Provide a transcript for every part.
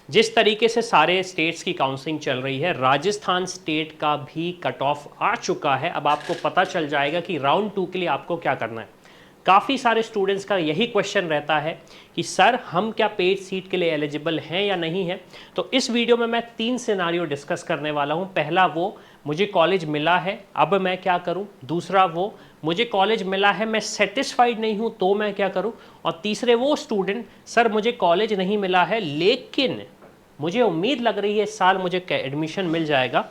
जिस तरीके से सारे स्टेट्स की काउंसलिंग चल रही है, राजस्थान स्टेट का भी कट ऑफ आ चुका है। अब आपको पता चल जाएगा कि राउंड 2 के लिए आपको क्या करना है। काफ़ी सारे स्टूडेंट्स का यही क्वेश्चन रहता है कि सर हम क्या पेड सीट के लिए एलिजिबल हैं या नहीं है। तो इस वीडियो में मैं 3 सिनारियो डिस्कस करने वाला हूं। पहला वो, मुझे कॉलेज मिला है, अब मैं क्या करूं। दूसरा वो, मुझे कॉलेज मिला है, मैं सेटिस्फाइड नहीं हूं, तो मैं क्या करूं। और तीसरे वो स्टूडेंट, सर मुझे कॉलेज नहीं मिला है लेकिन मुझे उम्मीद लग रही है इस साल मुझे एडमिशन मिल जाएगा,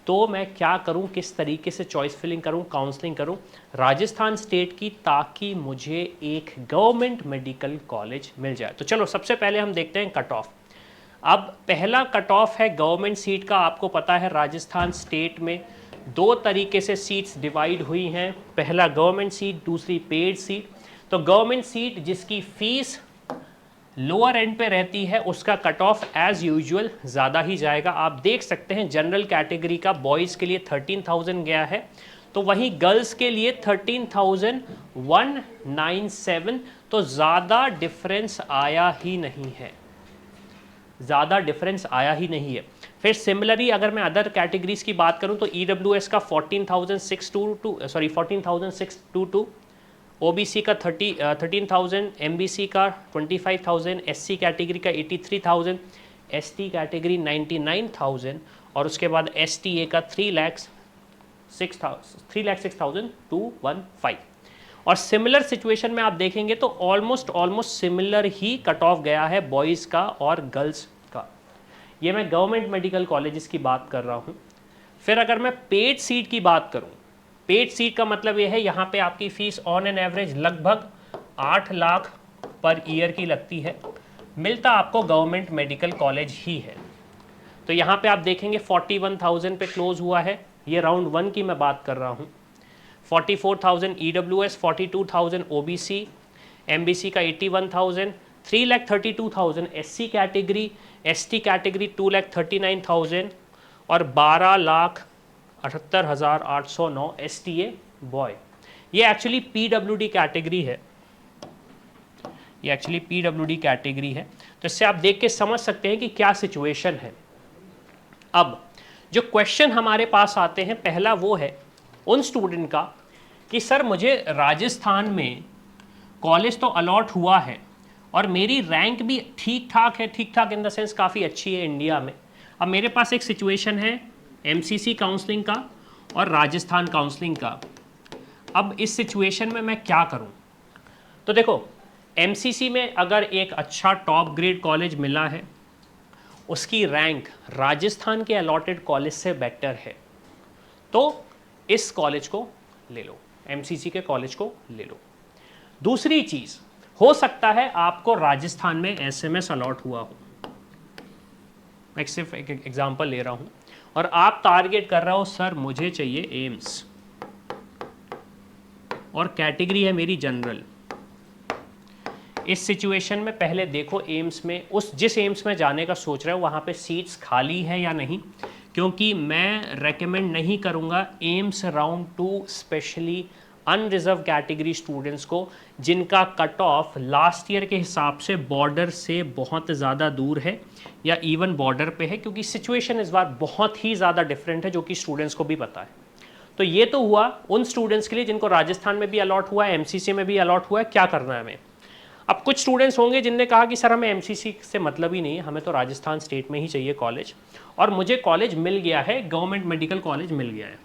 तो मैं क्या करूं, किस तरीके से चॉइस फिलिंग करूं, काउंसलिंग करूं राजस्थान स्टेट की, ताकि मुझे एक गवर्नमेंट मेडिकल कॉलेज मिल जाए। तो चलो सबसे पहले हम देखते हैं कट ऑफ। अब पहला कट ऑफ है गवर्नमेंट सीट का। आपको पता है राजस्थान स्टेट में 2 तरीके से सीट्स डिवाइड हुई हैं, पहला गवर्नमेंट सीट, दूसरी पेड सीट। तो गवर्नमेंट सीट जिसकी फीस लोअर एंड पे रहती है उसका कट ऑफ एज यूजुअल ज़्यादा ही जाएगा। आप देख सकते हैं जनरल कैटेगरी का बॉयज़ के लिए 13,000 गया है, तो वहीं गर्ल्स के लिए 13,197। तो ज़्यादा डिफरेंस आया ही नहीं है, ज़्यादा डिफरेंस आया ही नहीं है। फिर सिमिलरली अगर मैं अदर कैटेगरीज की बात करूं तो EWS का 14,622, OBC का 13,000, MBC का 25,000, SC कैटेगरी का 83,000, ST कैटेगरी 99,000 और उसके बाद STA का 3,06,215। और सिमिलर सिचुएशन में आप देखेंगे तो ऑलमोस्ट सिमिलर ही कट ऑफ गया है बॉयज़ का और गर्ल्स का। ये मैं गवर्नमेंट मेडिकल कॉलेजेस की बात कर रहा हूँ। फिर अगर मैं पेड सीट की बात करूँ, पेड सीट का मतलब ये है यहाँ पे आपकी फ़ीस ऑन एन एवरेज लगभग 8 लाख पर ईयर की लगती है, मिलता आपको गवर्नमेंट मेडिकल कॉलेज ही है। तो यहाँ पे आप देखेंगे 41,000 पे क्लोज हुआ है, ये राउंड 1 की मैं बात कर रहा हूँ। 44,000 EWS, 42,000 OBC, MBC का 81,000, 3,32,000 SC कैटेगरी, ST कैटेगरी 2,39,000 और 12,78,809 STA बॉय। ये एक्चुअली PWD कैटेगरी है, ये एक्चुअली PWD कैटेगरी है। तो इससे आप देख के समझ सकते हैं कि क्या सिचुएशन है। अब जो क्वेश्चन हमारे पास आते हैं, पहला वो है उन स्टूडेंट का कि सर मुझे राजस्थान में कॉलेज तो अलॉट हुआ है और मेरी रैंक भी ठीक ठाक है, ठीक ठाक इन द सेंस काफ़ी अच्छी है इंडिया में। अब मेरे पास एक सिचुएशन है MCC काउंसलिंग का और राजस्थान काउंसलिंग का। अब इस सिचुएशन में मैं क्या करूं? तो देखो, MCC में अगर एक अच्छा टॉप ग्रेड कॉलेज मिला है, उसकी रैंक राजस्थान के अलॉटेड कॉलेज से बेटर है, तो इस कॉलेज को ले लो, MCC के कॉलेज को ले लो। दूसरी चीज़, हो सकता है आपको राजस्थान में SMS अलॉट हुआ हो, मैं सिर्फ एक एग्जांपल ले रहा हूं, और आप टारगेट कर रहे हो सर मुझे चाहिए एम्स और कैटेगरी है मेरी जनरल। इस सिचुएशन में पहले देखो एम्स में, उस जिस एम्स में जाने का सोच रहे हो वहाँ पे सीट्स खाली है या नहीं, क्योंकि मैं रेकमेंड नहीं करूँगा AIIMS round 2 specially unreserved category students को, जिनका कट ऑफ लास्ट ईयर के हिसाब से बॉर्डर से बहुत ज़्यादा दूर है या इवन बॉर्डर पे है, क्योंकि सिचुएशन इस बार बहुत ही ज़्यादा डिफरेंट है, जो कि स्टूडेंट्स को भी पता है। तो ये तो हुआ उन स्टूडेंट्स के लिए जिनको राजस्थान में भी अलॉट हुआ है, MCC में भी अलॉट हुआ है, क्या करना है हमें। अब कुछ स्टूडेंट्स होंगे जिनने कहा कि सर हमें MCC से मतलब ही नहीं है, हमें तो राजस्थान स्टेट में ही चाहिए कॉलेज, और मुझे कॉलेज मिल गया है, गवर्नमेंट मेडिकल कॉलेज मिल गया है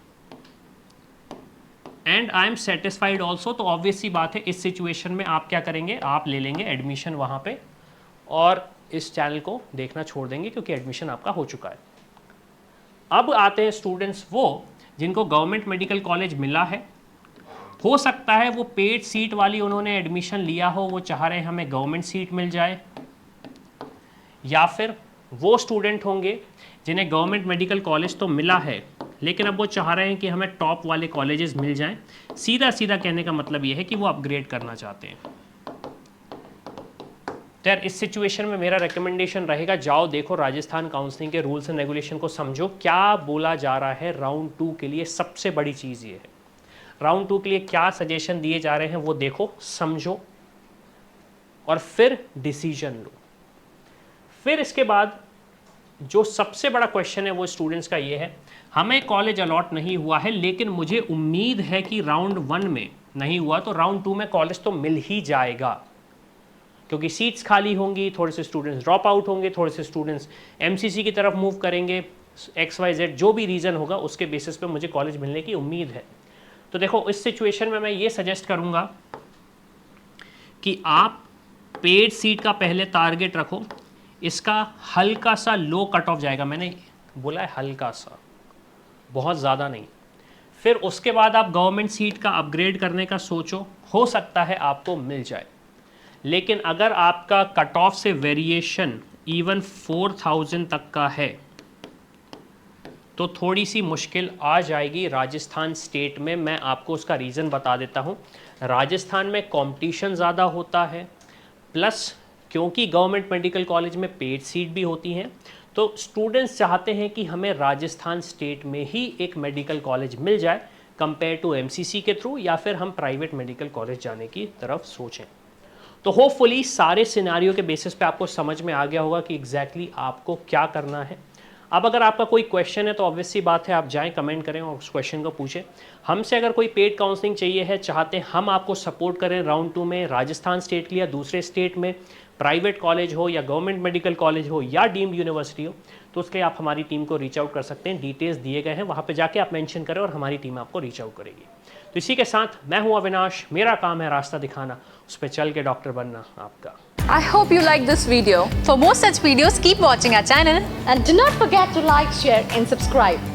and I am satisfied also. तो ऑब्वियस सी बात है इस सिचुएशन में आप क्या करेंगे, आप ले लेंगे एडमिशन वहाँ पे और इस चैनल को देखना छोड़ देंगे, क्योंकि एडमिशन आपका हो चुका है। अब आते हैं स्टूडेंट्स वो जिनको गवर्नमेंट मेडिकल कॉलेज मिला है, हो सकता है वो पेड सीट वाली उन्होंने एडमिशन लिया हो, वो चाह रहे हैं हमें गवर्नमेंट सीट मिल जाए, या फिर वो स्टूडेंट होंगे जिन्हें गवर्नमेंट मेडिकल कॉलेज तो मिला है लेकिन अब वो चाह रहे हैं कि हमें टॉप वाले कॉलेजेस मिल जाएं। सीधा सीधा कहने का मतलब ये है कि वो अपग्रेड करना चाहते हैं। तो यार इस सिचुएशन में मेरा रिकमेंडेशन रहेगा, जाओ देखो राजस्थान काउंसलिंग के रूल्स एंड रेगुलेशन को समझो, क्या बोला जा रहा है राउंड 2 के लिए। सबसे बड़ी चीज़ ये है, राउंड 2 के लिए क्या सजेशन दिए जा रहे हैं वो देखो, समझो और फिर डिसीजन लो। फिर इसके बाद जो सबसे बड़ा क्वेश्चन है वो स्टूडेंट्स का ये है, हमें कॉलेज अलॉट नहीं हुआ है लेकिन मुझे उम्मीद है कि राउंड 1 में नहीं हुआ तो राउंड 2 में कॉलेज तो मिल ही जाएगा, क्योंकि सीट्स खाली होंगी, थोड़े से स्टूडेंट्स ड्रॉप आउट होंगे, थोड़े से स्टूडेंट्स एमसीसी की तरफ मूव करेंगे, XYZ जो भी रीज़न होगा उसके बेसिस पे मुझे कॉलेज मिलने की उम्मीद है। तो देखो इस सिचुएशन में मैं ये सजेस्ट करूँगा कि आप पेड सीट का पहले टारगेट रखो, इसका हल्का सा लो कट ऑफ जाएगा, मैंने बोला है हल्का सा, बहुत ज़्यादा नहीं। फिर उसके बाद आप गवर्नमेंट सीट का अपग्रेड करने का सोचो, हो सकता है आपको मिल जाए। लेकिन अगर आपका कट ऑफ से वेरिएशन इवन 4000 तक का है तो थोड़ी सी मुश्किल आ जाएगी राजस्थान स्टेट में। मैं आपको उसका रीज़न बता देता हूँ। राजस्थान में कंपटीशन ज़्यादा होता है, प्लस क्योंकि गवर्नमेंट मेडिकल कॉलेज में पेड सीट भी होती हैं, तो स्टूडेंट्स चाहते हैं कि हमें राजस्थान स्टेट में ही एक मेडिकल कॉलेज मिल जाए कंपेयर टू एमसीसी के थ्रू, या फिर हम प्राइवेट मेडिकल कॉलेज जाने की तरफ सोचें। तो होपफुली सारे सिनेरियो के बेसिस पे आपको समझ में आ गया होगा कि एग्जैक्टली आपको क्या करना है। अब अगर आपका कोई क्वेश्चन है तो ऑब्वियस सी बात है आप जाएं, कमेंट करें और उस क्वेश्चन को पूछें। हमसे अगर कोई पेड काउंसलिंग चाहिए है, चाहते हैं हम आपको सपोर्ट करें राउंड 2 में राजस्थान स्टेट के लिए या दूसरे स्टेट में, प्राइवेट कॉलेज हो या गवर्नमेंट मेडिकल कॉलेज हो या डीम्ड यूनिवर्सिटी हो, तो उसके लिए आप हमारी टीम को रीच आउट कर सकते हैं। डिटेल्स दिए गए हैं, वहाँ पर जाके आप मेंशन करें और हमारी टीम आपको रीच आउट करेगी। तो इसी के साथ मैं हूँ अविनाश, मेरा काम है रास्ता दिखाना, उस पर चल के डॉक्टर बनना आपका। I hope you like this video. For more such videos, keep watching our channel. And do not forget to like, share and subscribe.